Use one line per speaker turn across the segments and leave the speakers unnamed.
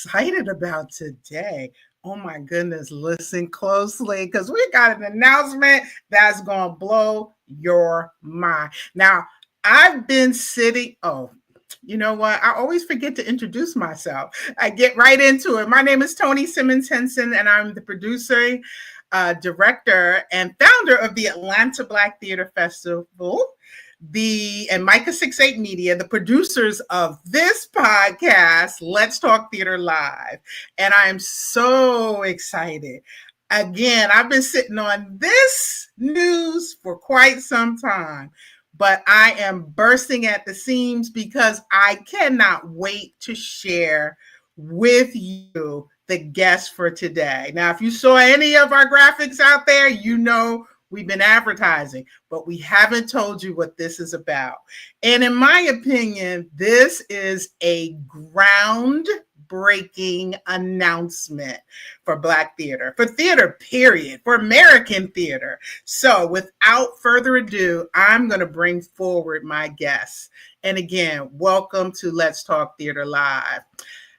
excited about today. Oh my goodness, listen closely because we got an announcement that's going to blow your mind. Now, I've been sitting, you know what? I always forget to introduce myself. I get right into it. My name is Toni Simmons Henson, and I'm the producer, director, and founder of the Atlanta Black Theater Festival, and Micah 68 Media, the producers of this podcast, Let's Talk Theater Live. And I am so excited. Again, I've been sitting on this news for quite some time, but I am bursting at the seams because I cannot wait to share with you the guest for today. Now, if you saw any of our graphics out there, you know we've been advertising, but we haven't told you what this is about. And in my opinion, this is a groundbreaking announcement for Black theater, for theater, period, for American theater. So without further ado, I'm going to bring forward my guests. And again, welcome to Let's Talk Theater Live.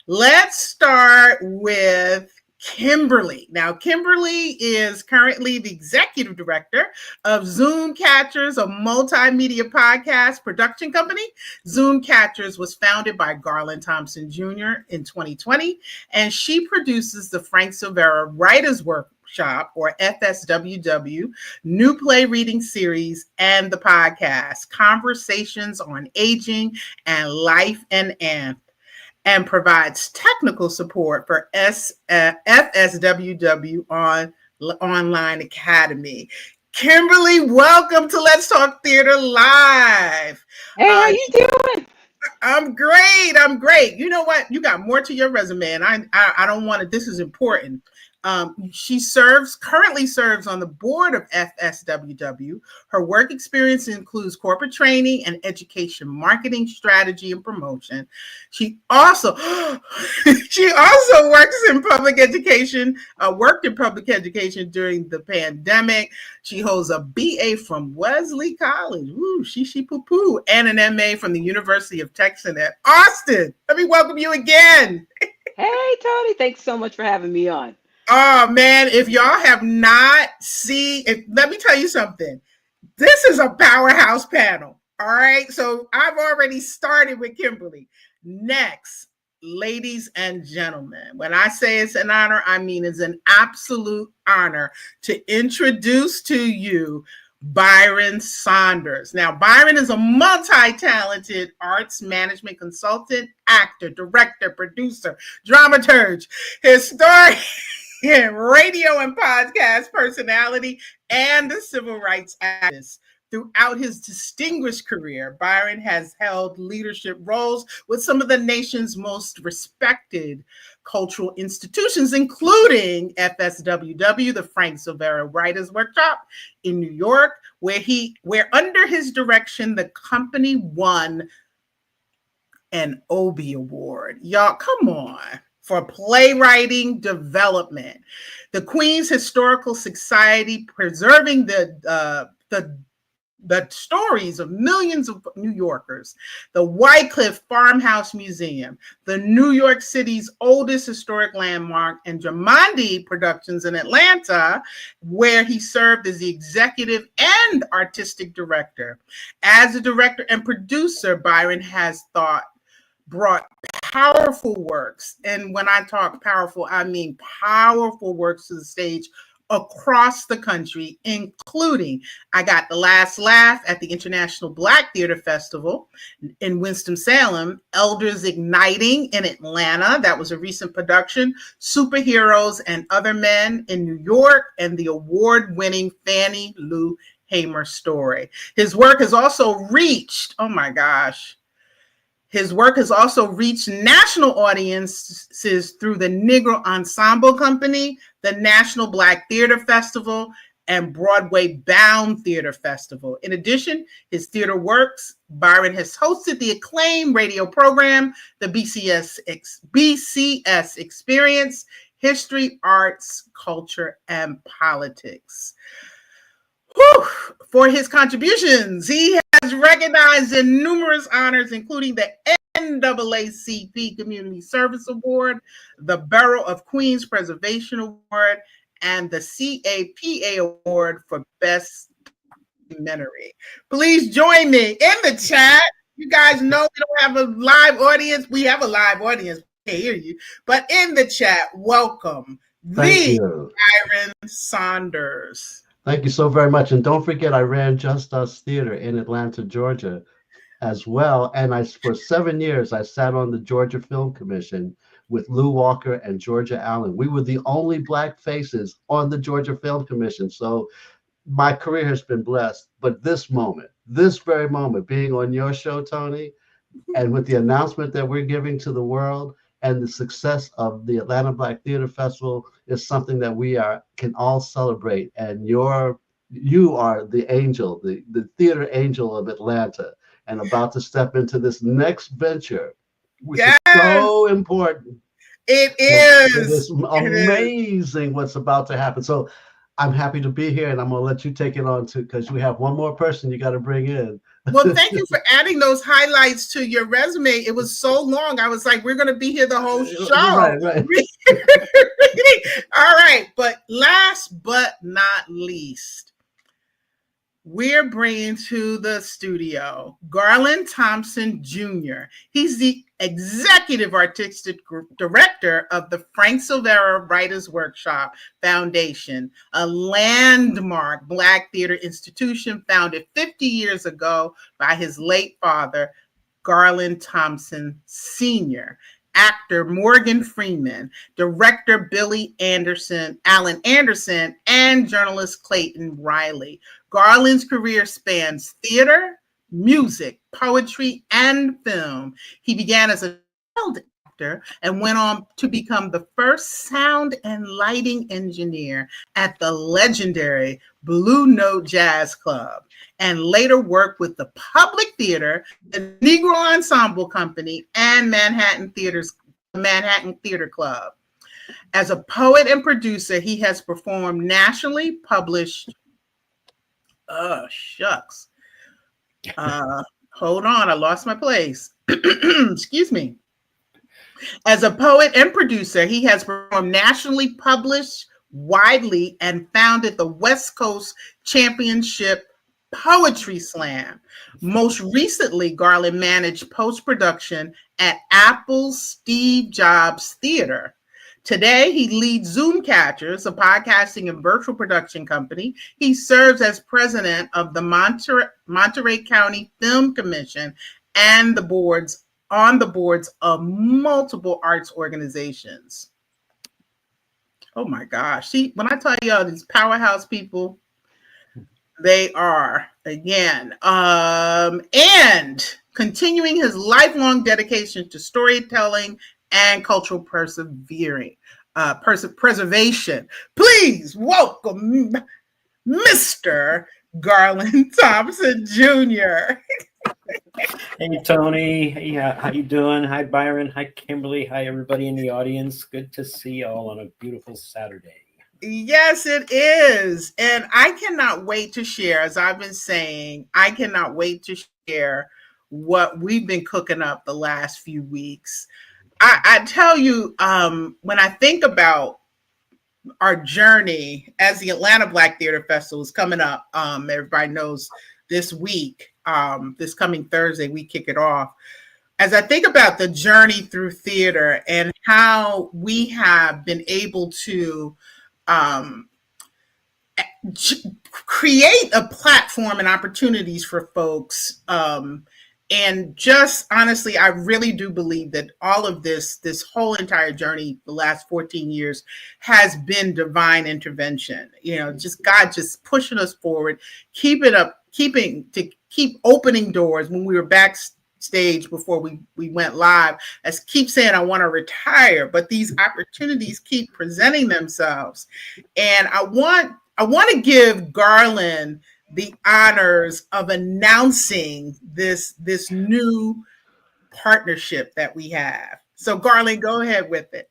Let's start with Kimberly. Now, Kimberly is currently the executive director of Zoom Catchers, a multimedia podcast production company. Zoom Catchers was founded by Garland, Thompson Jr. in 2020, and she produces the Frank Silvera Writers Workshop, or FSWW, new play reading series, and the podcast, Conversations on Aging and Life and provides technical support for FSWW Online Academy. Kimberly, welcome to Let's Talk Theater Live.
Hey, how you doing?
I'm great. You know what? You got more to your resume, and I don't want to. This is important. She currently serves on the board of FSWW. Her work experience includes corporate training and education, marketing, strategy, and promotion. She also works in public education, worked in public education during the pandemic. She holds a BA from Wesley College, poo-poo, and an MA from the University of Texas at Austin. Let me welcome you again.
Hey, Toni, thanks so much for having me on.
Oh, man, if y'all have not let me tell you something. This is a powerhouse panel, all right? So I've already started with Kimberly. Next, ladies and gentlemen, when I say it's an honor, I mean it's an absolute honor to introduce to you Byron Saunders. Now, Byron is a multi-talented arts management consultant, actor, director, producer, dramaturg, historian, radio and podcast personality, and the civil rights activist. Throughout his distinguished career, Byron has held leadership roles with some of the nation's most respected cultural institutions, including FSWW, the Frank Silvera Writers Workshop in New York, where under his direction, the company won an Obie Award. Y'all, come on. For playwriting development. The Queens Historical Society, preserving the stories of millions of New Yorkers, the Wycliffe Farmhouse Museum, the New York City's oldest historic landmark, and Jamandi Productions in Atlanta, where he served as the executive and artistic director. As a director and producer, Byron has brought powerful works, and when I talk powerful, I mean powerful works to the stage across the country, including I Got the Last Laugh at the International Black Theater Festival in Winston-Salem, Elders Igniting in Atlanta, that was a recent production, Superheroes and Other Men in New York, and the award-winning Fannie Lou Hamer story. His work has also reached, national audiences through the Negro Ensemble Company, the National Black Theater Festival, and Broadway Bound Theater Festival. In addition, his theater works, Byron has hosted the acclaimed radio program, the BCS Experience, History, Arts, Culture, and Politics. For his contributions, he has recognized in numerous honors, including the NAACP Community Service Award, the Borough of Queens Preservation Award, and the CAPA Award for Best Documentary. Please join me in the chat. You guys know we don't have a live audience. We have a live audience. We can't hear you. But in the chat, welcome the Byron Saunders.
Thank you so very much. And don't forget, I ran Just Us Theater in Atlanta, Georgia as well. And for 7 years, I sat on the Georgia Film Commission with Lou Walker and Georgia Allen. We were the only Black faces on the Georgia Film Commission. So my career has been blessed. But this very moment, being on your show, Tony, and with the announcement that we're giving to the world and the success of the Atlanta Black Theater Festival is something that we can all celebrate. And you are the angel, the theater angel of Atlanta, and about to step into this next venture, which is so important.
It is.
It is amazing what's about to happen. So I'm happy to be here, and I'm going to let you take it on too, because we have one more person you got to bring in.
Well, thank you for adding those highlights to your resume. It was so long. I was like, we're going to be here the whole show.
Right.
All right. But last but not least, we're bringing to the studio Garland Thompson Jr. He's the executive artistic director of the Frank Silvera Writers Workshop Foundation, a landmark Black theater institution founded 50 years ago by his late father, Garland Thompson Sr., actor Morgan Freeman, director Alan Anderson, and journalist Clayton Riley. Garland's career spans theater, music, poetry, and film. He began as a child actor and went on to become the first sound and lighting engineer at the legendary Blue Note Jazz Club, and later worked with the Public Theater, the Negro Ensemble Company, and Manhattan Theater Club. As a poet and producer, he has performed nationally published. Hold on, I lost my place. Excuse me. As a poet and producer, he has performed nationally published, widely, and founded the West Coast Championship Poetry Slam. Most recently, Garland managed post-production at Apple's Steve Jobs Theater. Today, he leads Zoom Catchers, a podcasting and virtual production company. He serves as president of the Monterey County Film Commission and on the boards of multiple arts organizations. Oh my gosh. See, when I tell y'all these powerhouse people, they are, again. And continuing his lifelong dedication to storytelling and cultural preservation. Please welcome Mr. Garland Thompson Jr.
Hey, Tony. Hey, how you doing? Hi, Byron. Hi, Kimberly. Hi, everybody in the audience. Good to see you all on a beautiful Saturday.
Yes, it is. And I cannot wait to share, as I've been saying, I cannot wait to share what we've been cooking up the last few weeks. I tell you, when I think about our journey as the Atlanta Black Theater Festival is coming up, everybody knows this week, this coming Thursday, we kick it off. As I think about the journey through theater and how we have been able to create a platform and opportunities for folks, and just honestly, I really do believe that all of this whole entire journey, the last 14 years, has been divine intervention. Just God just pushing us forward, keep opening doors. When we were backstage before we went live, as keep saying, I want to retire, but these opportunities keep presenting themselves. And I want to give Garland the honors of announcing this new partnership that we have. So Garland, go ahead with it.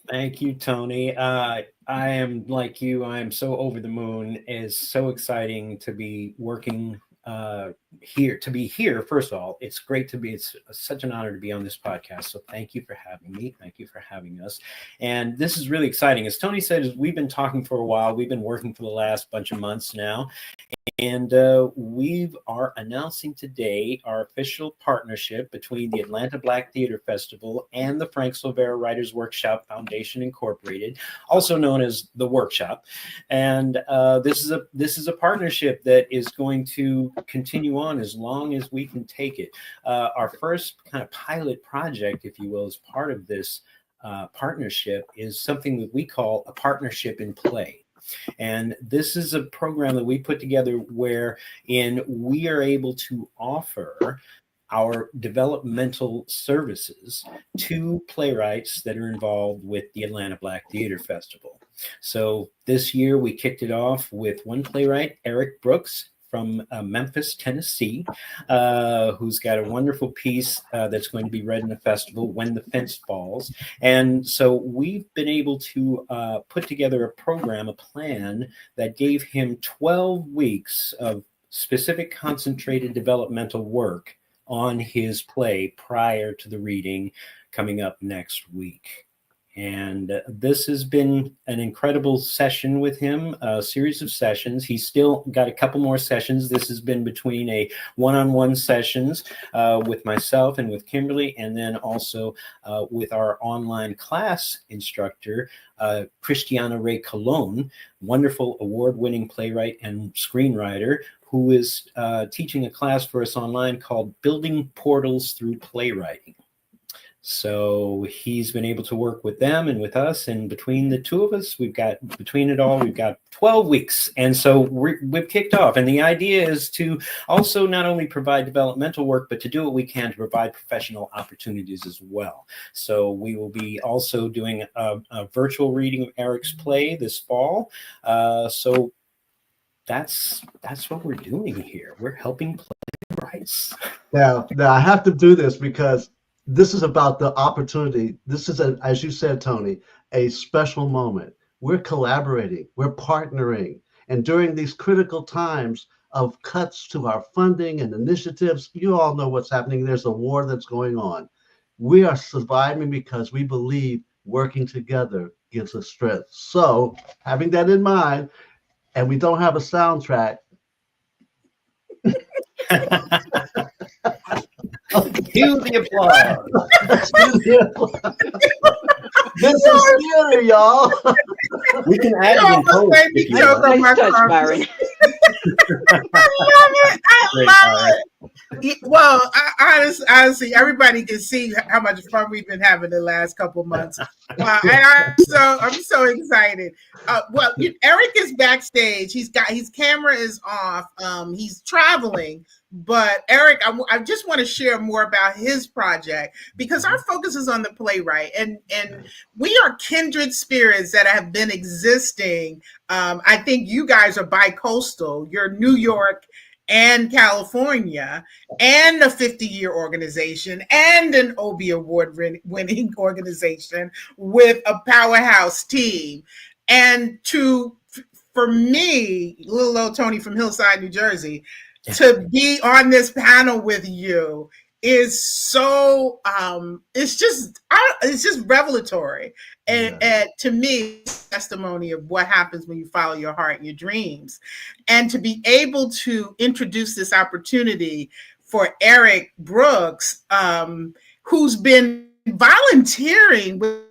Thank you, Tony. I am like you. I am so over the moon. It's so exciting to be working here to be here. First of all, it's great to be. It's such an honor to be on this podcast. So thank you for having me. Thank you for having us. And this is really exciting. As Tony said, we've been talking for a while. We've been working for the last bunch of months now. And we are announcing today our official partnership between the Atlanta Black Theater Festival and the Frank Silvera Writers Workshop Foundation Incorporated, also known as the Workshop. And this is a partnership that is going to continue on as long as we can take it. Our first kind of pilot project, if you will, as part of this partnership is something that we call a partnership in play. And this is a program that we put together wherein we are able to offer our developmental services to playwrights that are involved with the Atlanta Black Theater Festival. So this year we kicked it off with one playwright, Eric Brooks, from Memphis, Tennessee, who's got a wonderful piece that's going to be read in the festival, When the Fence Falls. And so we've been able to put together a program, a plan that gave him 12 weeks of specific concentrated developmental work on his play prior to the reading coming up next week. And this has been an incredible session with him, a series of sessions. He's still got a couple more sessions. This has been between a one-on-one sessions with myself and with Kimberly, and then also with our online class instructor, Christiana Ray Colon, wonderful award-winning playwright and screenwriter, who is teaching a class for us online called Building Portals Through Playwriting. So he's been able to work with them and with us, and between the two of us, we've got 12 weeks. And so we've kicked off. And the idea is to also not only provide developmental work, but to do what we can to provide professional opportunities as well. So we will be also doing a virtual reading of Eric's play this fall. So that's what we're doing here. We're helping playwrights.
Now I have to do this because this is about the opportunity. This is, as you said, Tony, a special moment. We're collaborating, we're partnering. And during these critical times of cuts to our funding and initiatives, you all know what's happening. There's a war that's going on. We are surviving because we believe working together gives us strength. So having that in mind, and we don't have a soundtrack.
Cue the applause.
This is theater, y'all.
We can add it in post.
Nice touch, Byron.
I love it. Well, honestly, everybody can see how much fun we've been having the last couple months. And I'm so excited. Well, Eric is backstage. His camera is off. He's traveling. But Eric, I just want to share more about his project because our focus is on the playwright, and we are kindred spirits that have been existing. I think you guys are bi-coastal. You're New York and California, and a 50-year organization, and an Obie Award-winning organization with a powerhouse team. And for me, little old Tony from Hillside, New Jersey, to be on this panel with you is so it's just revelatory, and to me, it's testimony of what happens when you follow your heart and your dreams. And to be able to introduce this opportunity for Eric Brooks, who's been volunteering with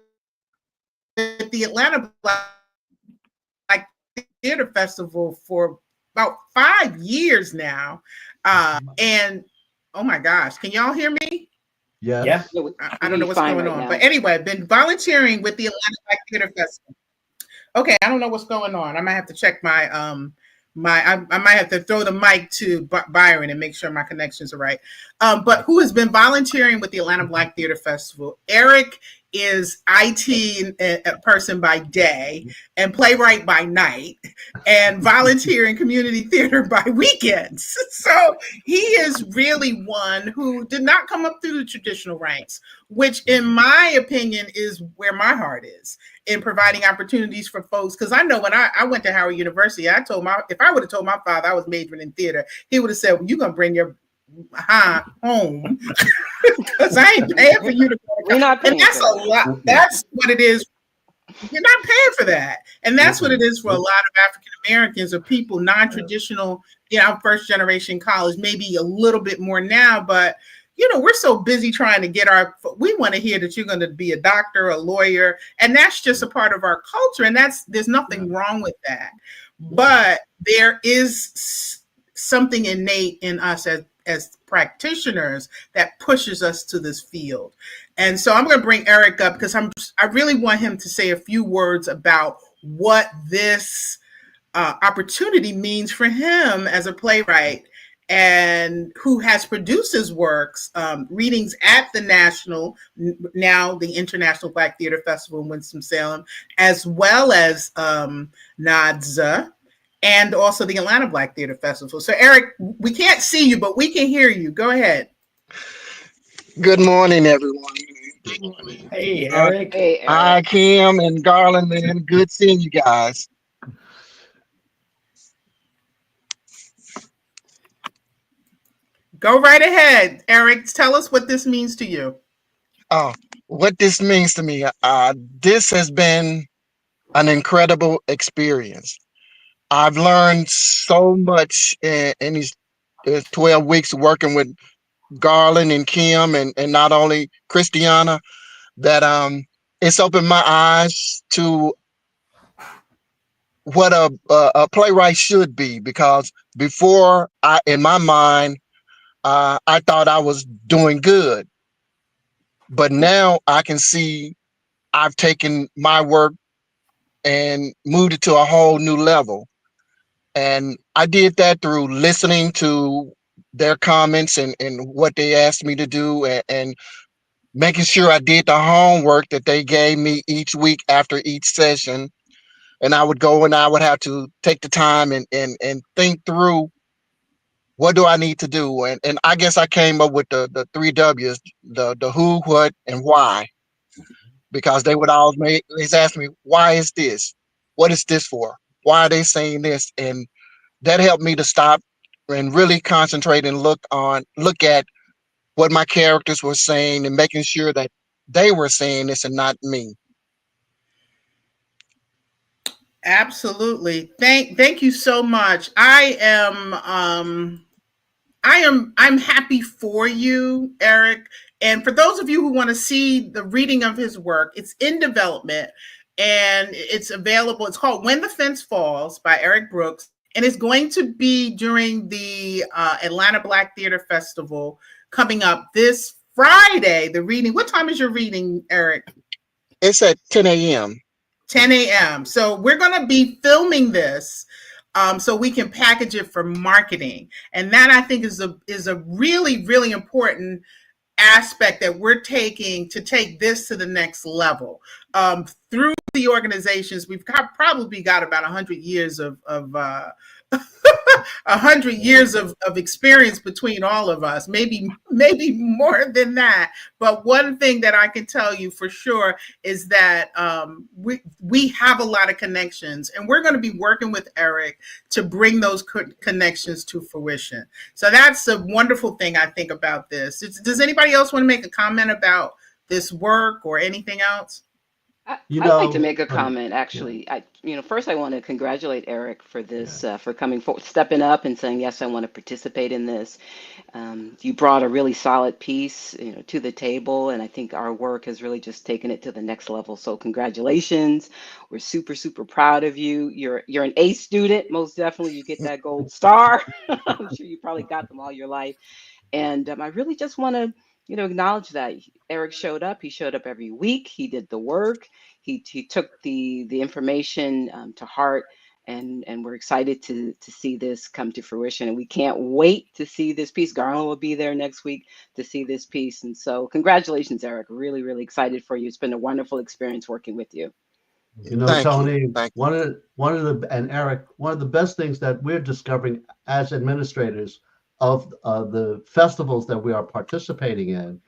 the Atlanta Black Theater Festival for about 5 years now. And oh my gosh, can y'all hear me?
Yeah.
I don't know what's going on. But anyway, I've been volunteering with the Atlanta Black Theater Festival. Okay, I don't know what's going on. I might have to check my I might have to throw the mic to Byron and make sure my connections are right. But who has been volunteering with the Atlanta Black Theater Festival? Eric is IT a person by day and playwright by night and volunteer in community theater by weekends. So he is really one who did not come up through the traditional ranks, which in my opinion is where my heart is, in providing opportunities for folks. Because I know when I went to Howard University, if I would have told my father I was majoring in theater, he would have said, well, you're going to bring your home because I ain't paying for you to go.
We're not paying.
And that's a lot. That's what it is. You're not paying for that. And that's what it is for a lot of African Americans or people, non-traditional, first generation college, maybe a little bit more now, but we're so busy trying to we want to hear that you're going to be a doctor, a lawyer, and that's just a part of our culture. And there's nothing wrong with that. But there is something innate in us as practitioners that pushes us to this field. And so I'm going to bring Eric up because I really want him to say a few words about what this opportunity means for him as a playwright and who has produced his works, readings at the now the International Black Theater Festival in Winston-Salem, as well as NADZA, and also the Atlanta Black Theater Festival. So Eric, we can't see you, but we can hear you. Go ahead.
Good morning, everyone.
Hey, Eric.
Hey, Eric.
Hi, Kim and Garland, man. Good seeing you guys.
Go right ahead, Eric. Tell us what this means to you.
Oh, what this means to me. This has been an incredible experience. I've learned so much in these 12 weeks working with Garland and Kim and not only Christiana, that it's opened my eyes to what a playwright should be, because before in my mind, I thought I was doing good, but now I can see I've taken my work and moved it to a whole new level. And I did that through listening to their comments and what they asked me to do, and making sure I did the homework that they gave me each week after each session. And I would go and I would have to take the time and think through, what do I need to do? And I guess I came up with the 3 W's, the who, what, and why. Because they would always ask me, why is this? What is this for? Why are they saying this? And that helped me to stop and really concentrate and look at what my characters were saying and making sure that they were saying this and not me.
Absolutely. Thank you so much. I'm happy for you, Eric. And for those of you who want to see the reading of his work, it's in development and it's available. It's called When the Fence Falls by Eric Brooks. And it's going to be during the Atlanta Black Theater Festival coming up this Friday. The reading. What time is your reading, Eric?
It's at 10 a.m.
10 a.m. So we're going to be filming this so we can package it for marketing. And that, I think, is a really, really important aspect that we're taking to take this to the next level. Through the organizations, we've probably got about 100 years of 100 years of experience between all of us, maybe more than that. But one thing that I can tell you for sure is that we have a lot of connections, and we're going to be working with Eric to bring those connections to fruition. So that's a wonderful thing, I think, about this. Does anybody else want to make a comment about this work or anything else?
I'd like to make a comment, actually. First I want to congratulate Eric for this, for coming forward, stepping up and saying, yes, I want to participate in this. You brought a really solid piece, to the table, and I think our work has really just taken it to the next level. So congratulations. We're super, super proud of you. You're an A student, most definitely. You get that gold star. I'm sure you probably got them all your life. And I really just want to acknowledge that Eric showed up. He showed up every week. He did the work. He took the information to heart, and we're excited to see this come to fruition. And we can't wait to see this piece. Garland will be there next week to see this piece. And so congratulations, Eric. Really, really excited for you. It's been a wonderful experience working with you.
You know,
Thank
Tony,
you. Thank you.
one of the and Eric, one of the best things that we're discovering as administrators of the festivals that we are participating in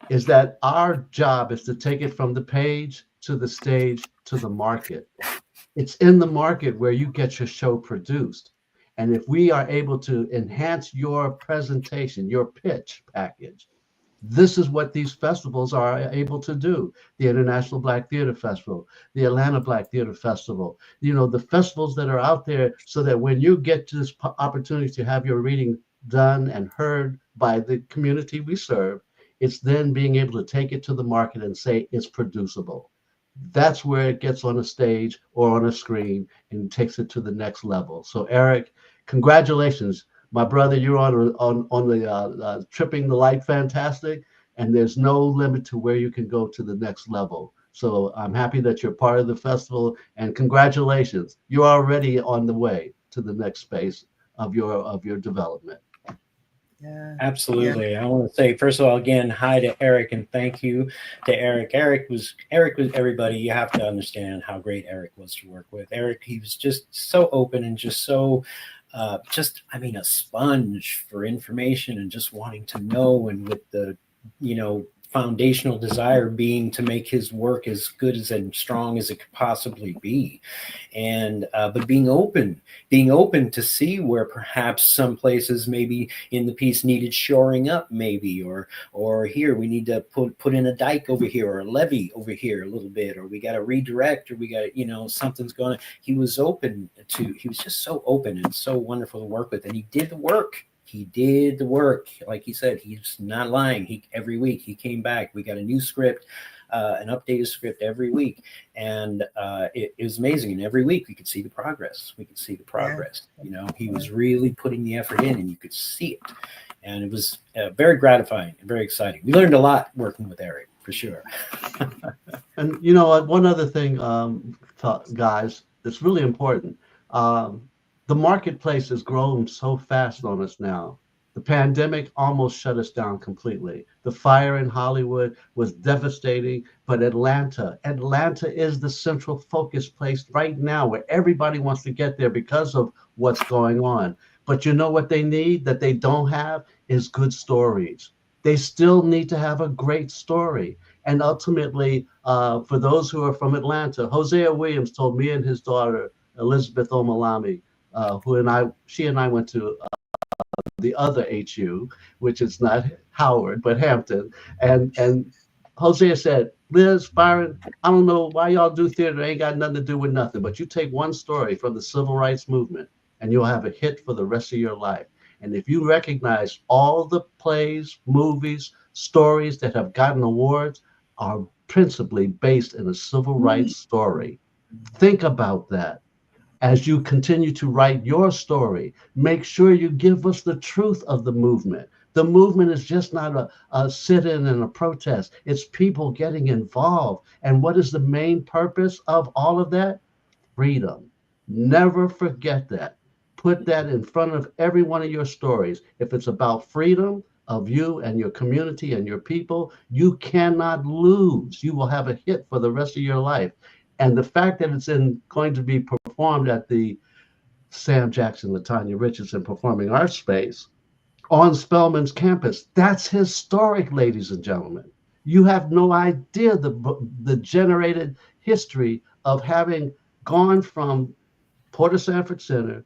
is that our job is to take it from the page to the stage to the market. It's in the market where you get your show produced. And if we are able to enhance your presentation, your pitch package, this is what these festivals are able to do. The International Black Theater Festival, the Atlanta Black Theater Festival, you know, the festivals that are out there, so that when you get to this opportunity to have your reading done and heard by the community we serve, it's then being able to take it to the market and say it's producible. That's where it gets on a stage or on a screen and takes it to the next level. So Eric, congratulations. My brother, you're on the Tripping the Light Fantastic, and there's no limit to where you can go to the next level. So I'm happy that you're part of the festival, and congratulations. You're already on the way to the next phase of your development.
Yeah.
Absolutely. Yeah. I want to say, first of all, again, hi to Eric and thank you to Eric. Eric was everybody. You have to understand how great Eric was to work with. Eric, he was just so open and just so a sponge for information and just wanting to know, and with the, foundational desire being to make his work as good as and strong as it could possibly be. And but being open to see where perhaps some places maybe in the piece needed shoring up, maybe, or here we need to put in a dike over here, or a levee over here a little bit, or we got to redirect, or we got, something's going on. He was just so open and so wonderful to work with, and he did the work. He did the work. Like he said, he's not lying. Every week he came back. We got a new script, an updated script every week. And it was amazing. And every week we could see the progress. Yeah. He was really putting the effort in, and you could see it. And it was very gratifying and very exciting. We learned a lot working with Eric, for sure.
And, one other thing, guys, that's really important. The marketplace has grown so fast on us now. The pandemic almost shut us down completely. The fire in Hollywood was devastating, but Atlanta is the central focus place right now, where everybody wants to get there because of what's going on. But you know what they need that they don't have is good stories. They still need to have a great story. And ultimately, for those who are from Atlanta, Hosea Williams told me and his daughter, Elizabeth Omalami, she and I went to the other HU, which is not Howard, but Hampton. And Hosea said, Liz, Byron, I don't know why y'all do theater. It ain't got nothing to do with nothing. But you take one story from the civil rights movement, and you'll have a hit for the rest of your life. And if you recognize all the plays, movies, stories that have gotten awards are principally based in a civil rights story, think about that. As you continue to write your story, make sure you give us the truth of the movement. The movement is just not a sit-in and a protest. It's people getting involved. And what is the main purpose of all of that? Freedom. Never forget that. Put that in front of every one of your stories. If it's about freedom of you and your community and your people, you cannot lose. You will have a hit for the rest of your life. And the fact that it's going to be performed at the Sam Jackson, LaTanya Richardson Performing Arts Space on Spelman's campus, that's historic, ladies and gentlemen. You have no idea the generated history of having gone from Porter Sanford Center,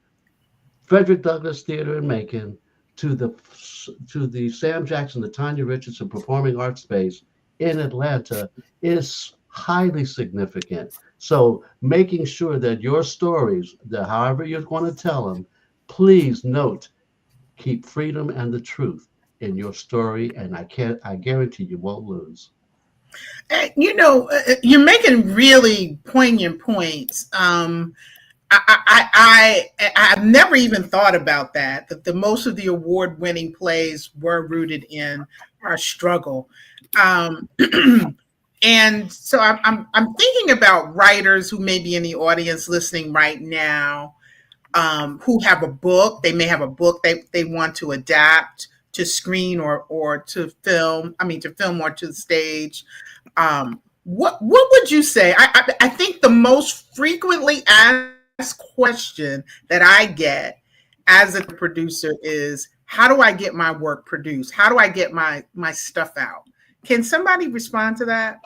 Frederick Douglass Theater in Macon, to the Sam Jackson, LaTanya Richardson Performing Arts Space in Atlanta is highly significant. So making sure that your stories, however you're going to tell them, please note, keep freedom and the truth in your story, and I guarantee you won't lose.
You're making really poignant points. I've never even thought about that the most of the award-winning plays were rooted in our struggle. And so I'm thinking about writers who may be in the audience listening right now, who have a book. They may have a book they want to adapt to screen or to film. I mean, to film or to the stage. What would you say? I think the most frequently asked question that I get as a producer is, how do I get my work produced? How do I get my stuff out? Can somebody respond to that?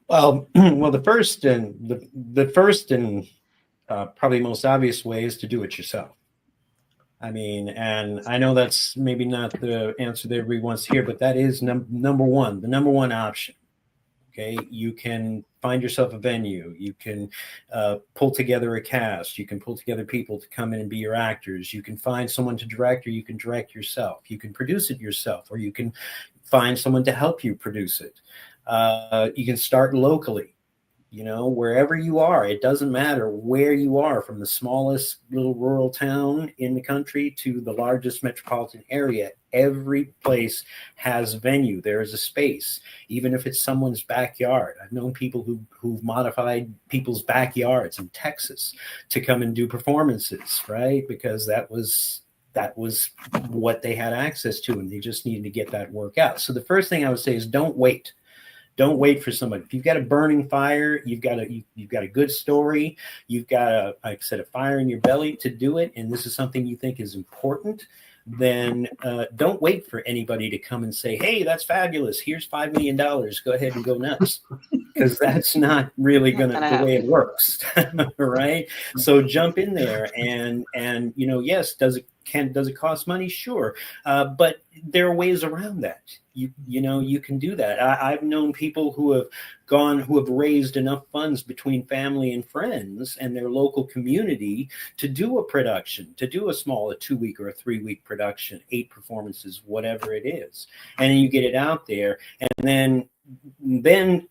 Well, the first and probably most obvious way is to do it yourself. I mean, and I know that's maybe not the answer that everybody wants to hear, but that is number one, the number one option. Okay, you can find yourself a venue. You can pull together a cast. You can pull together people to come in and be your actors. You can find someone to direct, or you can direct yourself. You can produce it yourself, or you can find someone to help you produce it. You can start locally, you know, wherever you are. It doesn't matter where you are, from the smallest little rural town in the country to the largest metropolitan area. Every place has a venue. There is a space, even if it's someone's backyard. I've known people who've modified people's backyards in Texas to come and do performances, right? Because that was what they had access to, and they just needed to get that work out. So the first thing I would say is, don't wait. Don't wait for somebody. If you've got a burning fire, you've got a good story, you've got like I said, a fire in your belly to do it, and this is something you think is important, then don't wait for anybody to come and say, hey, that's fabulous, here's $5 million, go ahead and go nuts. Because that's not really the way it works. Right? So jump in there and you know, yes, does it cost money? Sure. But there are ways around that. You know, you can do that. I've known people who have raised enough funds between family and friends and their local community to do a production, to do a 2-week or a 3-week production, 8 performances, whatever it is. And then you get it out there, and then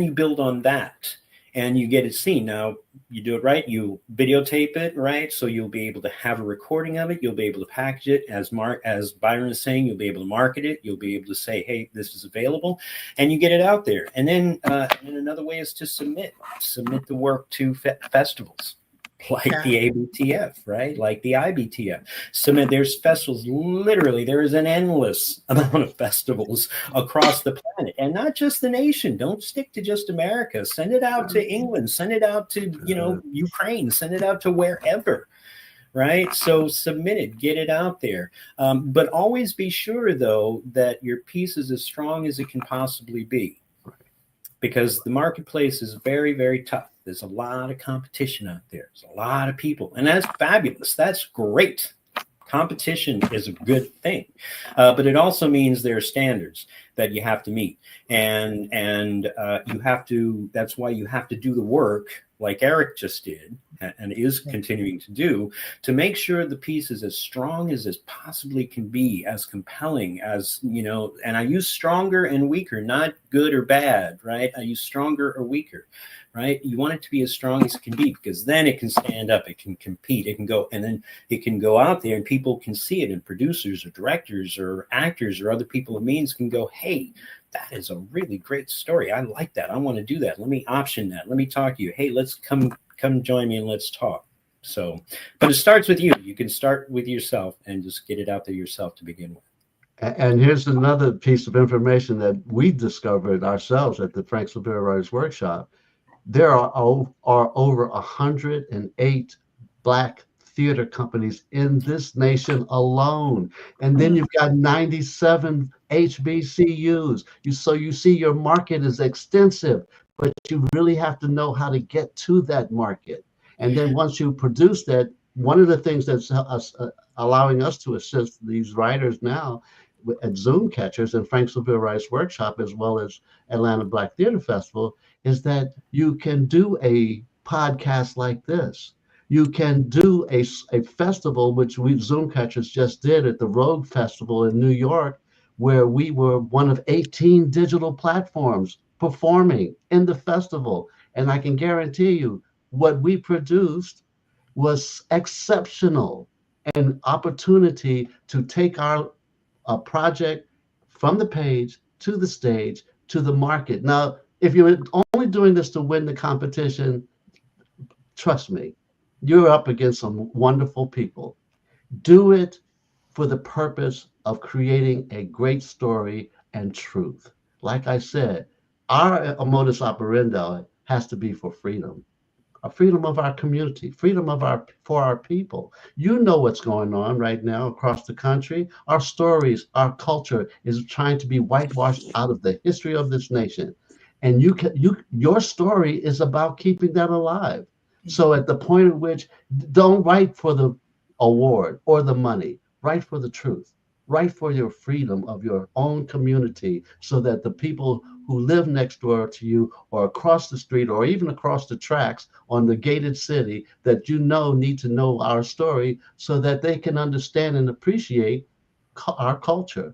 you build on that and you get it seen. Now, you do it right, you videotape it, right? So you'll be able to have a recording of it. You'll be able to package it, as Byron is saying, you'll be able to market it. You'll be able to say, hey, this is available, and you get it out there. And then another way is to submit the work to festivals. Like the ABTF, right? Like the IBTF. There's festivals, literally, there is an endless amount of festivals across the planet, and not just the nation. Don't stick to just America. Send it out to England, send it out to, you know, Ukraine, send it out to wherever, right? So submit it, get it out there. But always be sure, though, that your piece is as strong as it can possibly be, because the marketplace is very, very tough. There's a lot of competition out there. There's a lot of people, and that's fabulous. That's great. Competition is a good thing, but it also means there are standards that you have to meet, and you have to. That's why you have to do the work, like Eric just did and is continuing to do, to make sure the piece is as strong as it possibly can be, as compelling as, you know. And I use stronger and weaker, not good or bad, right? I use stronger or weaker. Right? You want it to be as strong as it can be, because then it can stand up, it can compete, it can go, and then it can go out there and people can see it, and producers or directors or actors or other people of means can go, hey, that is a really great story. I like that. I want to do that. Let me option that. Let me talk to you. Hey, let's come join me and let's talk. So, but it starts with you. You can start with yourself and just get it out there yourself to begin with.
And here's another piece of information that we discovered ourselves at the Frank Silvera Writers Workshop. There are over 108 Black theater companies in this nation alone. And then you've got 97 HBCUs. So you see your market is extensive, but you really have to know how to get to that market. And then once you produce that, one of the things that's allowing us to assist these writers now at Zoom Catchers and Frank Silvera Writers Workshop, as well as Atlanta Black Theater Festival, is that you can do a podcast like this. You can do a festival, which we Zoom Catchers just did at the Rogue Festival in New York, where we were one of 18 digital platforms performing in the festival. And I can guarantee you, what we produced was exceptional, an opportunity to take our project from the page to the stage to the market. Now, if you're only doing this to win the competition, trust me, You're up against some wonderful people. Do it for the purpose of creating a great story and truth. Like I said, our modus operandi has to be for freedom, a freedom of our community, freedom of our for our people. You know what's going on right now across the country. Our stories, our culture is trying to be whitewashed out of the history of this nation. And your story is about keeping that alive. So at the point at which don't write for the award or the money, write for the truth. Write for your freedom of your own community so that the people who live next door to you or across the street or even across the tracks on the gated city that you know need to know our story so that they can understand and appreciate our culture.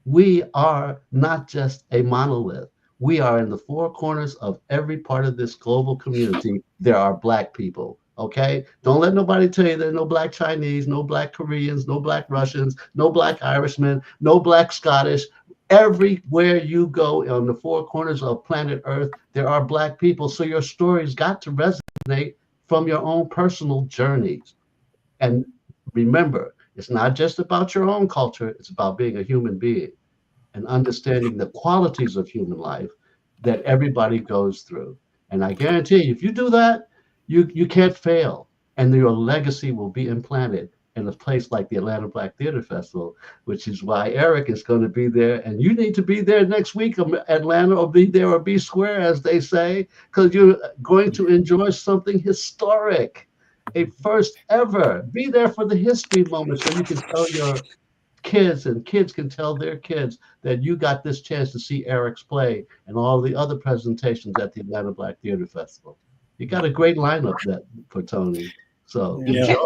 We are not just a monolith. We are in the four corners of every part of this global community. There are Black people. Okay? Don't let nobody tell you there are no Black Chinese, no Black Koreans, no Black Russians, no Black Irishmen, no Black Scottish. Everywhere you go on the four corners of planet Earth, there are Black people. So your story's got to resonate from your own personal journeys. And remember, it's not just about your own culture, it's about being a human being and understanding the qualities of human life that everybody goes through. And I guarantee you, if you do that, you can't fail. And your legacy will be implanted in a place like the Atlanta Black Theater Festival, which is why Eric is going to be there. And you need to be there next week, Atlanta, or be there or be square, as they say, because you're going to enjoy something historic, a first ever. Be there for the history moment so you can tell your kids and kids can tell their kids that you got this chance to see Eric's play and all the other presentations at the Atlanta Black Theater Festival. You got a great lineup that for Tony. So enjoy.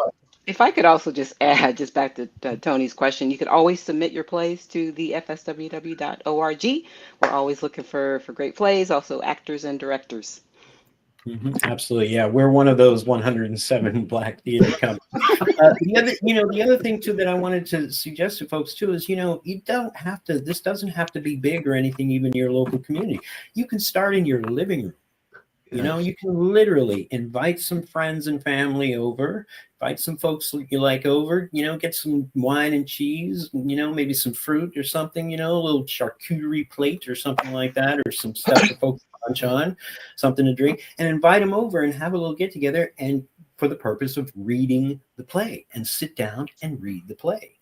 If I could also just add, just back to Tony's question, you could always submit your plays to the fsww.org. We're always looking for great plays, also actors and directors.
Absolutely, yeah. We're one of those 107 Black theater companies. The other thing too that I wanted to suggest to folks too is, you don't have to. This doesn't have to be big or anything. Even your local community, you can start in your living room. You can literally invite some friends and family over, invite some folks you like over, get some wine and cheese, maybe some fruit or something, a little charcuterie plate or something like that, or some stuff for folks to munch on, something to drink, and invite them over and have a little get together and for the purpose of reading the play and sit down and read the play.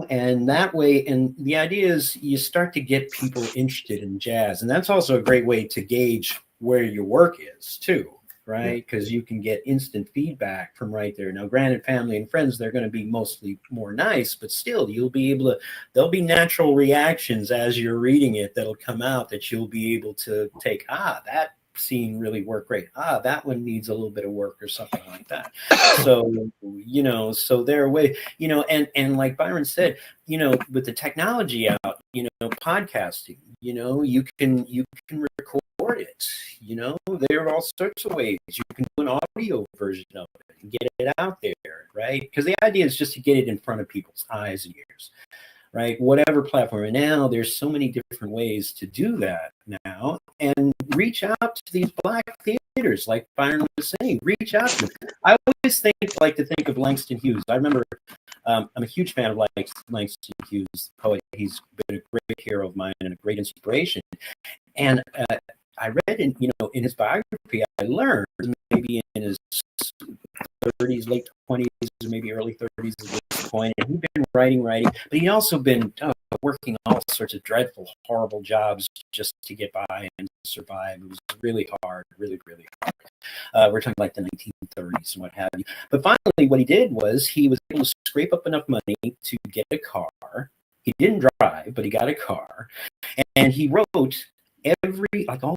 And that way, and the idea is you start to get people interested in jazz. And that's also a great way to gauge where your work is too, right? Because you can get instant feedback from right there. Now, granted, family and friends, they're going to be mostly more nice, but still you'll be able to, there'll be natural reactions as you're reading it that'll come out that you'll be able to take, that scene really worked great. That one needs a little bit of work or something like that. So, so there are ways, and like Byron said, with the technology out, podcasting, you can record it, there are all sorts of ways you can do an audio version of it and get it out there, right? Because the idea is just to get it in front of people's eyes and ears. Right, whatever platform. And now there's so many different ways to do that now, and reach out to these Black theaters, like Byron was saying. Reach out to them. I always like to think of Langston Hughes. I remember I'm a huge fan of Langston Hughes, the poet. He's been a great hero of mine and a great inspiration. And I read in his biography, I learned maybe in his 30s, late 20s, or maybe early 30s at this point. And he'd been writing, but he'd also been working all sorts of dreadful, horrible jobs just to get by and survive. It was really hard, really, really hard. We're talking like the 1930s and what have you. But finally, what he did was he was able to scrape up enough money to get a car. He didn't drive, but he got a car. And he wrote all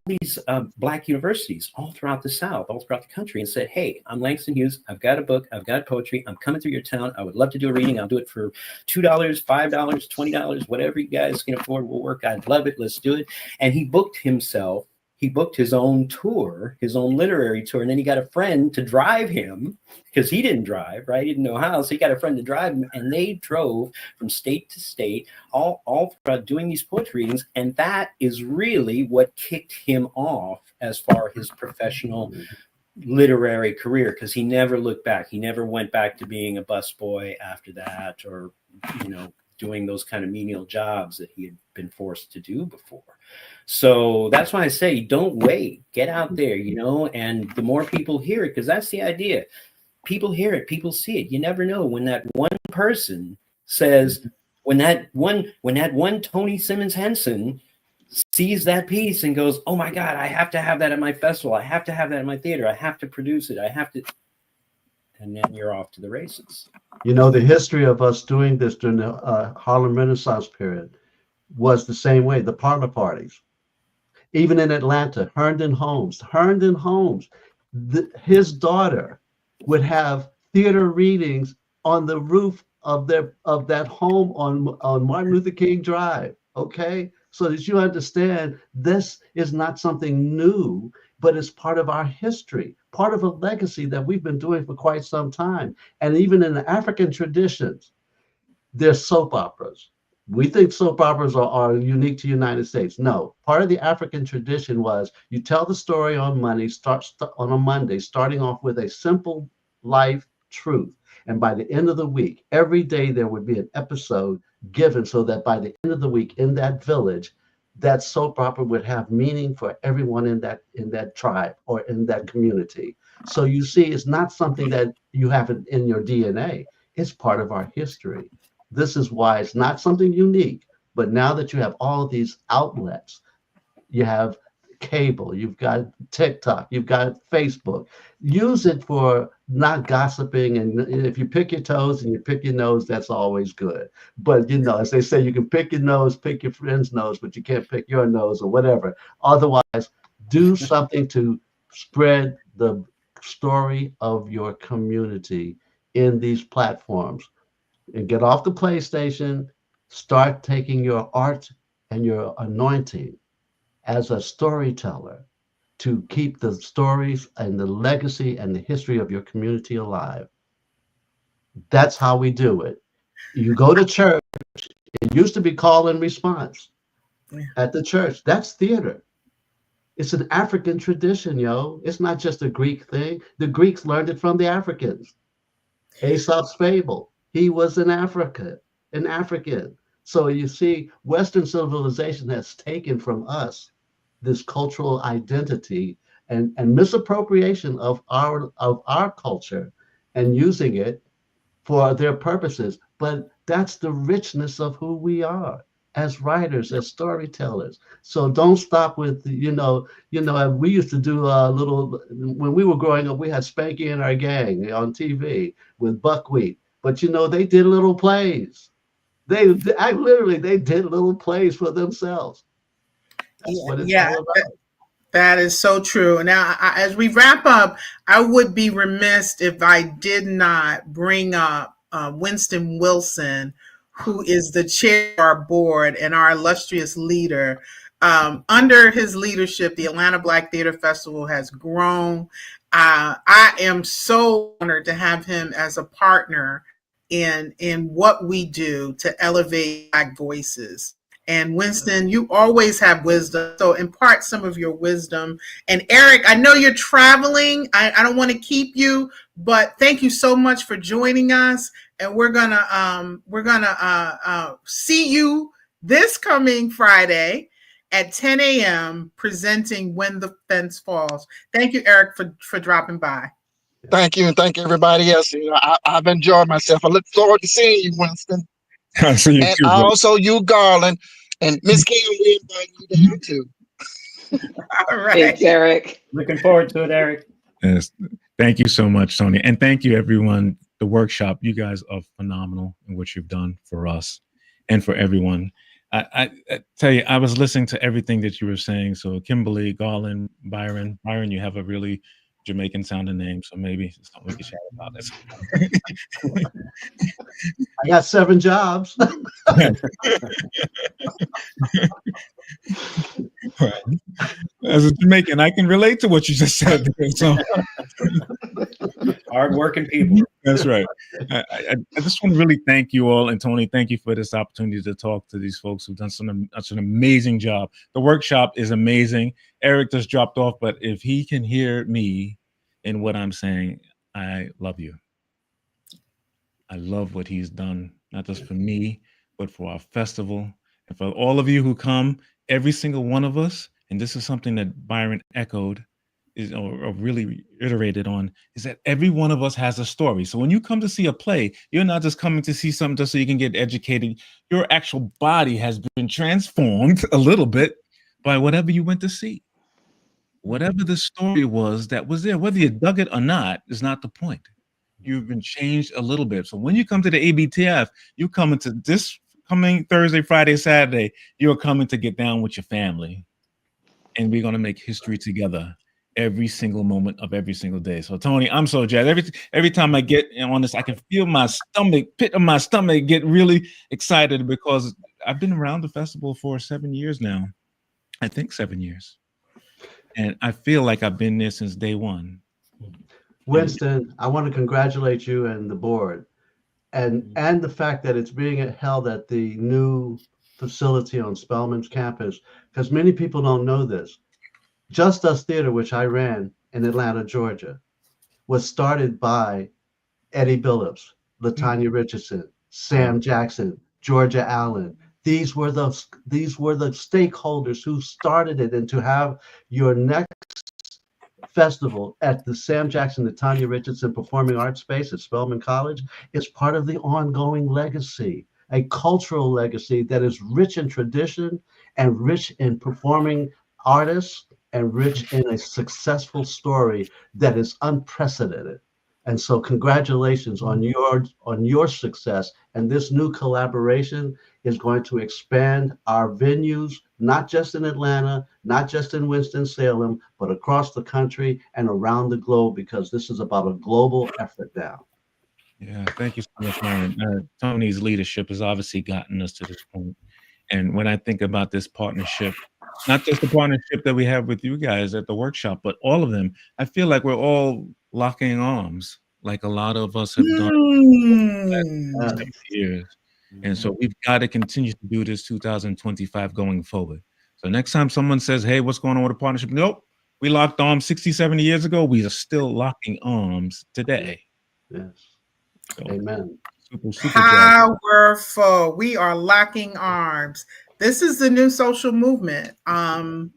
these Black universities all throughout the South, all throughout the country, and said, hey, I'm Langston Hughes. I've got a book. I've got poetry. I'm coming through your town. I would love to do a reading. I'll do it for $2, $5, $20, whatever you guys can afford will work. I'd love it. Let's do it. And he booked himself. He booked his own tour, his own literary tour, and then he got a friend to drive him because he didn't drive, right? He didn't know how, so he got a friend to drive him, and they drove from state to state, all throughout doing these poetry readings, and that is really what kicked him off as far as his professional literary career, because he never looked back. He never went back to being a busboy after that, or, you know, doing those kind of menial jobs that he had been forced to do before. So that's why I say, don't wait, get out there, you know, and the more people hear it, because that's the idea. People hear it, people see it. You never know when that one person says, when that one Tony Simmons Henson sees that piece and goes, oh my God, I have to have that at my festival. I have to have that in my theater. I have to produce it. I have to. And then you're off to the races.
You know, the history of us doing this during the Harlem Renaissance period was the same way, the parlor parties. Even in Atlanta, Herndon Holmes, his daughter would have theater readings on the roof of that home on Martin Luther King Drive, okay? So that you understand, this is not something new, but it's part of our history, part of a legacy that we've been doing for quite some time. And even in the African traditions, there's soap operas. We think soap operas are unique to the United States. No, part of the African tradition was you tell the story on Monday, on a Monday, starting off with a simple life truth. And by the end of the week, every day there would be an episode given, so that by the end of the week in that village, that soap opera would have meaning for everyone in that tribe or in that community. So you see, it's not something that you have in your DNA. It's part of our history. This is why it's not something unique. But now that you have all of these outlets, you have cable, you've got TikTok, you've got Facebook. Use it for not gossiping. And if you pick your toes and you pick your nose, that's always good. But, you know, as they say, you can pick your nose, pick your friend's nose, but you can't pick your nose or whatever. Otherwise, do something to spread the story of your community in these platforms. And get off the PlayStation, start taking your art and your anointing as a storyteller to keep the stories and the legacy and the history of your community alive. That's how we do it. You go to church, it used to be call and response at the church. That's theater. It's an African tradition, yo. It's not just a Greek thing. The Greeks learned it from the Africans. Aesop's fable. He was an African. So you see, Western civilization has taken from us this cultural identity and misappropriation of our culture and using it for their purposes. But that's the richness of who we are as writers, as storytellers. So don't stop with, you know, we used to do a little, when we were growing up, we had Spanky and Our Gang on TV with Buckwheat. But, you know, they did little plays. They did little plays for themselves. That's what it's all about.
That is so true. Now, as we wrap up, I would be remiss if I did not bring up Winston Wilson, who is the chair of our board and our illustrious leader. Under his leadership, the Atlanta Black Theater Festival has grown. I am so honored to have him as a partner in what we do to elevate Black voices. And Winston, you always have wisdom, so impart some of your wisdom. And Eric, I know you're traveling. I don't want to keep you, but thank you so much for joining us. And we're gonna see you this coming Friday at 10 a.m. presenting When the Fence Falls. Thank you, Eric, for dropping by.
Thank you, and thank everybody else. You know, I've enjoyed myself. I look forward to seeing you, Winston.
See you
And
too,
also you, Garland, and Miss Kim, we invite you down too.
All right.
Thanks, Eric.
Looking forward to it, Eric.
Yes. Thank you so much, Tony. And thank you, everyone. The workshop, you guys are phenomenal in what you've done for us and for everyone. I tell you, I was listening to everything that you were saying. So Kimberly, Garland, Byron, you have a really Jamaican sounding name, so maybe something we can chat about this.
I got 7 jobs.
Right. As a Jamaican, I can relate to what you just said. So.
Hardworking people.
That's right. I just want to really thank you all, and Tony, thank you for this opportunity to talk to these folks who've done such an amazing job. The workshop is amazing. Eric just dropped off, but if he can hear me in what I'm saying, I love you. I love what he's done, not just for me, but for our festival and for all of you who come, every single one of us. And this is something that Byron echoed or really reiterated on, is that every one of us has a story. So when you come to see a play, you're not just coming to see something just so you can get educated. Your actual body has been transformed a little bit by whatever you went to see. Whatever the story was that was there, whether you dug it or not, is not the point. You've been changed a little bit. So when you come to the ABTF, you come into this coming Thursday, Friday, Saturday, you're coming to get down with your family. And we're going to make history together every single moment of every single day. So Tony, I'm so jazzed. Every time I get on this, I can feel my pit of my stomach get really excited, because I've been around the festival for 7 years now. I think 7 years. And I feel like I've been there since day one.
Winston, I want to congratulate you and the board, and the fact that it's being held at the new facility on Spelman's campus, because many people don't know this. Just Us Theater, which I ran in Atlanta, Georgia, was started by Eddie Billups, LaTanya Richardson, Sam Jackson, Georgia Allen. These were the stakeholders who started it, and to have your next festival at the Sam Jackson, the Tanya Richardson Performing Arts Space at Spelman College is part of the ongoing legacy, a cultural legacy that is rich in tradition and rich in performing artists and rich in a successful story that is unprecedented. And so congratulations on your success. And this new collaboration is going to expand our venues, not just in Atlanta, not just in Winston-Salem, but across the country and around the globe, because this is about a global effort now.
Yeah, thank you so much, Byron. Tony's leadership has obviously gotten us to this point. And when I think about this partnership, not just the partnership that we have with you guys at the workshop, but all of them, I feel like we're all locking arms, like a lot of us have done the last 7 years. And so we've got to continue to do this 2025 going forward. So next time someone says, hey, what's going on with the partnership? Nope, we locked arms 60, 70 years ago. We are still locking arms today.
Yes.
So,
amen.
Super
Powerful. We are locking arms. This is the new social movement. I'm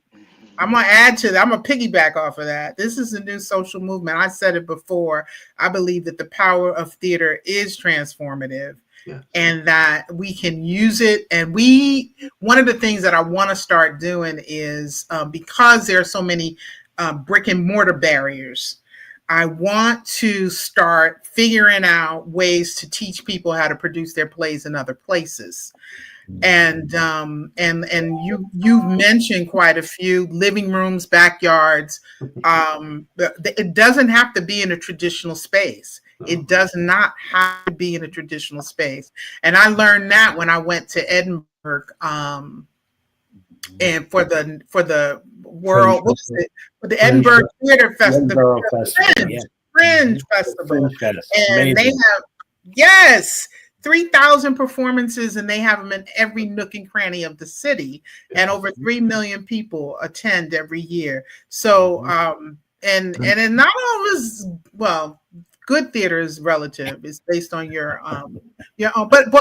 going to add to that. I'm going to piggyback off of that. This is a new social movement. I said it before. I believe that the power of theater is transformative, and that we can use it. And one of the things that I want to start doing is because there are so many brick and mortar barriers, I want to start figuring out ways to teach people how to produce their plays in other places. And you mentioned quite a few living rooms, backyards. It doesn't have to be in a traditional space. It does not have to be in a traditional space. And I learned that when I went to Edinburgh, and for the world, what is it? For the Edinburgh Theater Festival, Fringe Festival, and they have 3,000 performances, and they have them in every nook and cranny of the city, and over 3 million people attend every year. So, and not always, well, good theater is relative. It's based on your own. But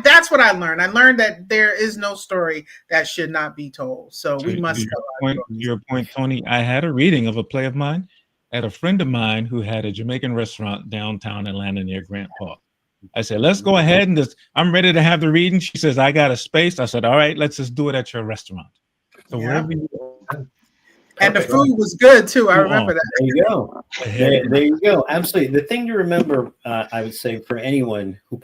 that's what I learned. I learned that there is no story that should not be told. So we must tell
your point, Tony. I had a reading of a play of mine at a friend of mine who had a Jamaican restaurant downtown Atlanta near Grant Park. I said, let's go ahead and I'm ready to have the reading. She says, I got a space. I said, all right, let's just do it at your restaurant. So wherever you are.
And the food was good too. I remember that.
There you go. There you go. Absolutely. The thing to remember, I would say, for anyone who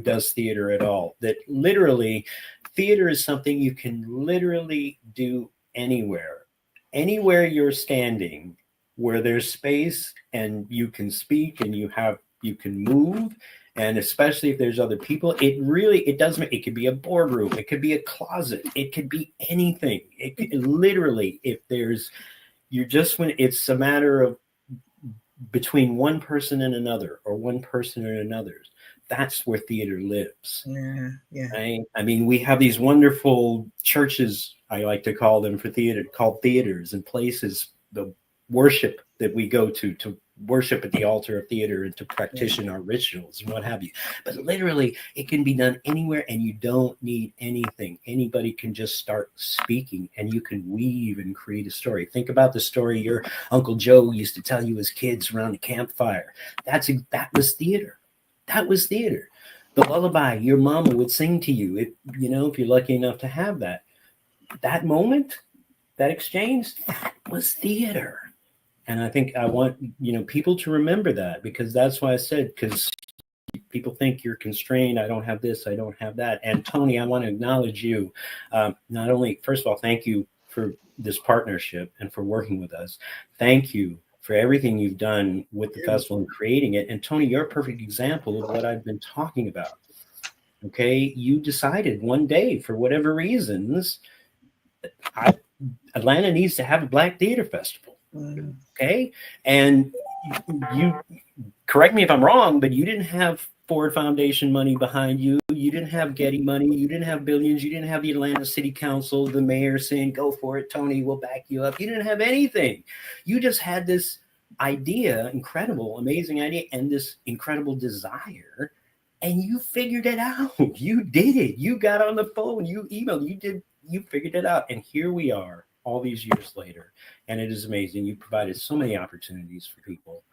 does theater at all, that literally theater is something you can literally do anywhere. Anywhere you're standing, where there's space and you can speak and you can move. And especially if there's other people, it doesn't. It could be a boardroom, it could be a closet, it could be anything. It literally, when it's a matter of between one person and another, or one person and another. That's where theater lives.
Yeah.
Right? I mean, we have these wonderful churches, I like to call them, for theater, called theaters, and places, the worship that we go to worship at the altar of theater and to practice our rituals and what have you. But literally, it can be done anywhere, and you don't need anything. Anybody can just start speaking, and you can weave and create a story. Think about the story your Uncle Joe used to tell you as kids around the campfire. That was theater. That was theater. The lullaby your mama would sing to you, if you're lucky enough to have that. That moment, that exchange, that was theater. And I think I want, people to remember that, because that's why I said, because people think you're constrained. I don't have this, I don't have that. And Tony, I want to acknowledge you. Not only, first of all, thank you for this partnership and for working with us. Thank you for everything you've done with the festival and creating it. And Tony, you're a perfect example of what I've been talking about. Okay. You decided one day, for whatever reasons, Atlanta needs to have a Black Theater Festival. Okay. And you correct me if I'm wrong, but you didn't have Ford Foundation money behind you. You didn't have Getty money. You didn't have billions. You didn't have the Atlanta City Council, the mayor saying, go for it, Tony, we'll back you up. You didn't have anything. You just had this idea, incredible, amazing idea, and this incredible desire. And you figured it out. You did it. You got on the phone. You emailed. You figured it out. And here we are all these years later. And it is amazing. You provided so many opportunities for people.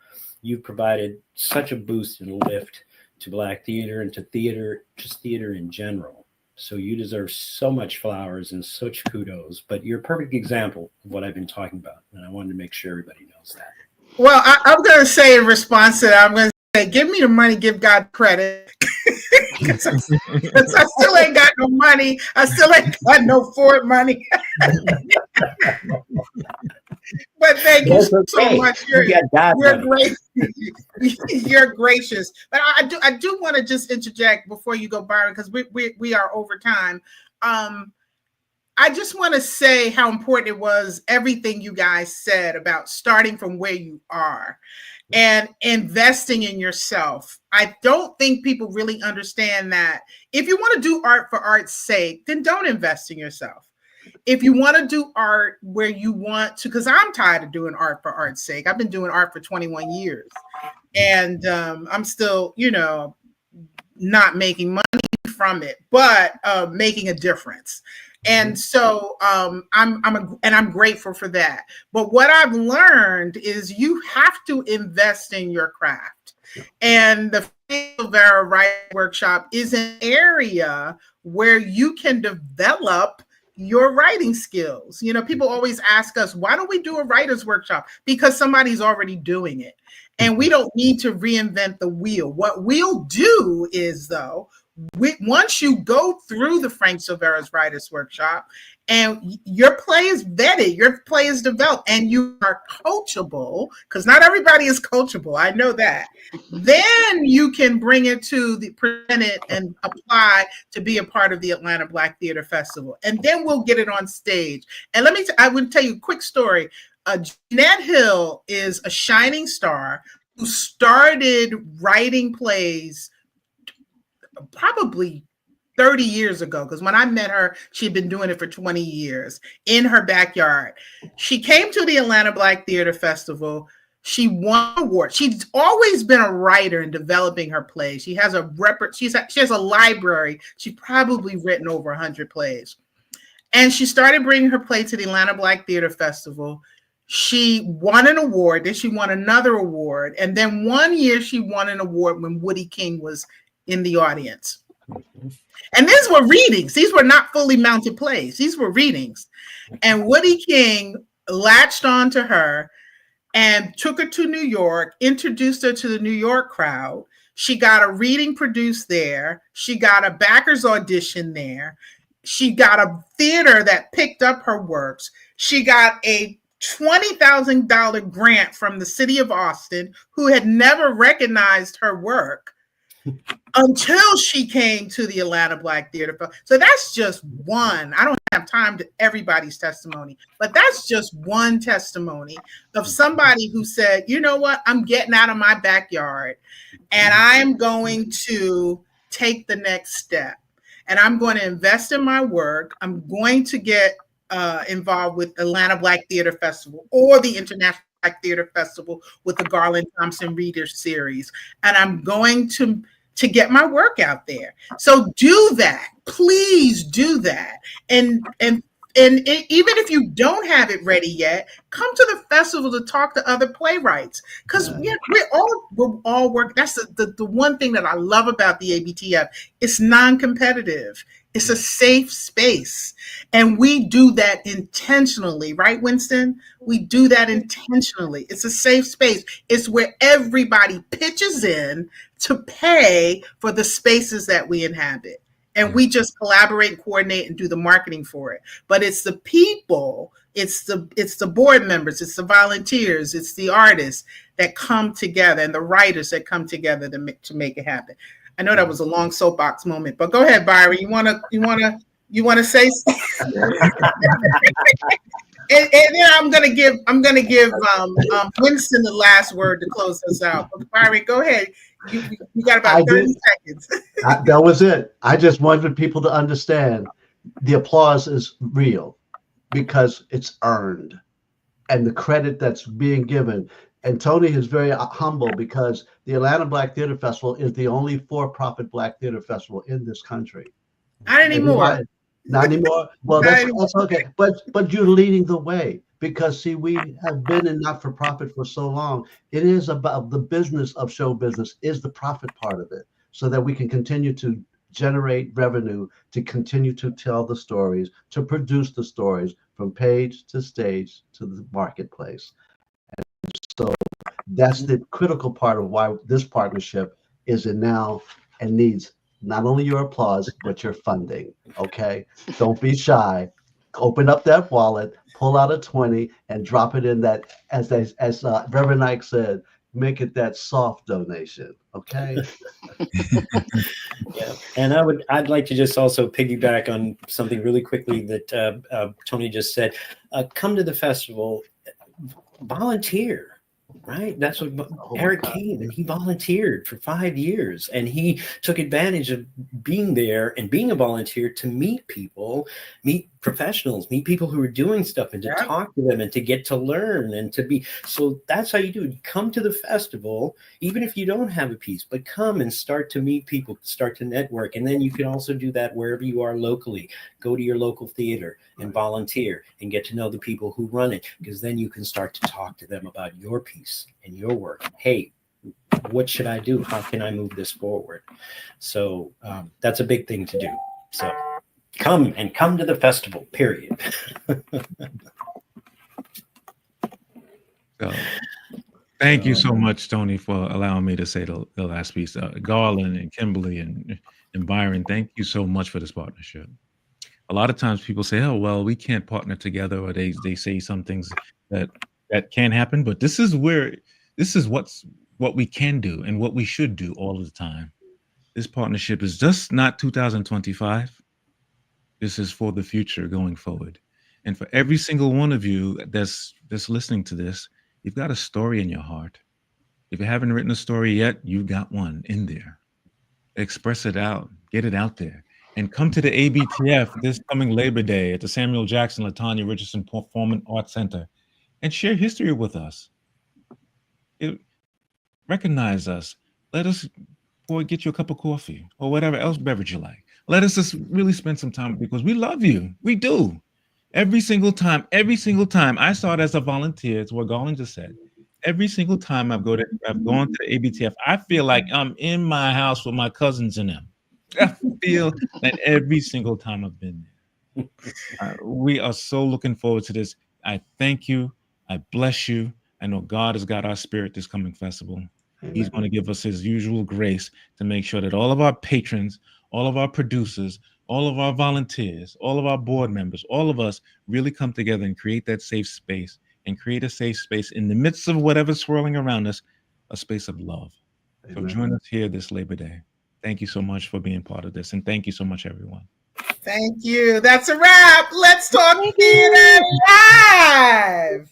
You've provided such a boost and lift to Black theater and to theater, just theater in general. So you deserve so much flowers and such kudos, but you're a perfect example of what I've been talking about. And I wanted to make sure everybody knows that.
Well, I'm going to say in response to that, I'm going to say, give me the money, give God credit. Because I still ain't got no money. I still ain't got no Ford money. But thank you so much. You're great. You're gracious. But I do want to just interject before you go, Byron, because we are over time. I just want to say how important it was, everything you guys said about starting from where you are and investing in yourself. I don't think people really understand that. If you want to do art for art's sake, then don't invest in yourself. If you want to do art where you want to, because I'm tired of doing art for art's sake. I've been doing art for 21 years and I'm still, not making money from it, but making a difference. And so I'm grateful for that. But what I've learned is you have to invest in your craft. And the Silvera Writing Workshop is an area where you can develop your writing skills. People always ask us, why don't we do a writer's workshop? Because somebody's already doing it. And we don't need to reinvent the wheel. What we'll do is, though, once you go through the Frank Silvera's Writers Workshop and your play is vetted, your play is developed, and you are coachable, because not everybody is coachable, I know that, then you can bring it to present it and apply to be a part of the Atlanta Black Theater Festival. And then we'll get it on stage. And I would tell you a quick story. Jeanette Hill is a shining star who started writing plays probably 30 years ago, because when I met her, she'd been doing it for 20 years in her backyard. She came to the Atlanta Black Theater Festival. She won an award. She's always been a writer in developing her plays. She has she has a library. She's probably written over 100 plays. And she started bringing her play to the Atlanta Black Theater Festival. She won an award. Then she won another award. And then one year she won an award when Woody King was in the audience. And these were readings. These were not fully mounted plays. These were readings. And Woody King latched on to her and took her to New York, introduced her to the New York crowd. She got a reading produced there. She got a backers audition there. She got a theater that picked up her works. She got a $20,000 grant from the city of Austin, who had never recognized her work until she came to the Atlanta Black Theater. So that's just one. I don't have time to everybody's testimony, but that's just one testimony of somebody who said, you know what, I'm getting out of my backyard and I'm going to take the next step and I'm going to invest in my work. I'm going to get involved with Atlanta Black Theater Festival or the International Black Theater Festival with the Garland Thompson Reader Series. And I'm going to get my work out there. So do that. Please do that. And even if you don't have it ready yet, come to the festival to talk to other playwrights, because we're all working. That's the one thing that I love about the ABTF. It's non-competitive. It's a safe space, and we do that intentionally, right, Winston? We do that intentionally. It's a safe space. It's where everybody pitches in to pay for the spaces that we inhabit. And we just collaborate and coordinate and do the marketing for it. But it's the people, it's the board members, it's the volunteers, it's the artists that come together and the writers that come together to make it happen. I know that was a long soapbox moment, but go ahead, Byron. You wanna say something? And then I'm gonna give Winston the last word to close us out. But Byron, go ahead. You got about 30 seconds.
That was it. I just wanted people to understand the applause is real because it's earned, and the credit that's being given. And Tony is very humble because the Atlanta Black Theater Festival is the only for-profit Black Theater Festival in this country.
Not anymore.
Not anymore. Well, that's okay. But you're leading the way, because see, we have been in not-for-profit for so long. It is about the business of show business is the profit part of it, so that we can continue to generate revenue, to continue to tell the stories, to produce the stories from page to stage to the marketplace. And so that's the critical part of why this partnership is in now and needs not only your applause, but your funding. Okay. Don't be shy. Open up that wallet, pull out a 20 and drop it in that, as Reverend Ike said, make it that soft donation. Okay.
Yeah. And I'd like to just also piggyback on something really quickly that Tony just said. Come to the festival, volunteer. Right. That's what Eric came, and he volunteered for 5 years, and he took advantage of being there and being a volunteer to meet people, meet professionals, meet people who are doing stuff, and to talk to them and to get to learn and to be. So that's how you do it. You come to the festival, even if you don't have a piece, but come and start to meet people, start to network. And then you can also do that wherever you are locally. Go to your local theater and volunteer and get to know the people who run it, because then you can start to talk to them about your piece and your work. Hey, what should I do? How can I move this forward? So that's a big thing to do. So come to the festival, period.
So, thank you so much, Tony, for allowing me to say the last piece. Garland and Kimberly and Byron, thank you so much for this partnership. A lot of times people say, oh, well, we can't partner together, or they say some things that can't happen. But this is what we can do and what we should do all the time. This partnership is just not 2025. This is for the future going forward. And for every single one of you that's listening to this, you've got a story in your heart. If you haven't written a story yet, you've got one in there. Express it out, get it out there. And come to the ABTF this coming Labor Day at the Samuel Jackson LaTanya Richardson Performing Arts Center and share history with us. Recognize us. Let us get you a cup of coffee or whatever else beverage you like. Let us just really spend some time, because we love you. We do. Every single time. I start as a volunteer. It's what Garland just said. Every single time I've gone to the ABTF, I feel like I'm in my house with my cousins and them. I feel that every single time I've been there. We are so looking forward to this. I thank you. I bless you. I know God has got our spirit this coming festival. Amen. He's going to give us his usual grace to make sure that all of our patrons, all of our producers, all of our volunteers, all of our board members, all of us really come together and create that safe space, and create a safe space in the midst of whatever's swirling around us, a space of love. Amen. So join us here this Labor Day. Thank you so much for being part of this. And thank you so much, everyone.
Thank you. That's a wrap. Let's talk theater live.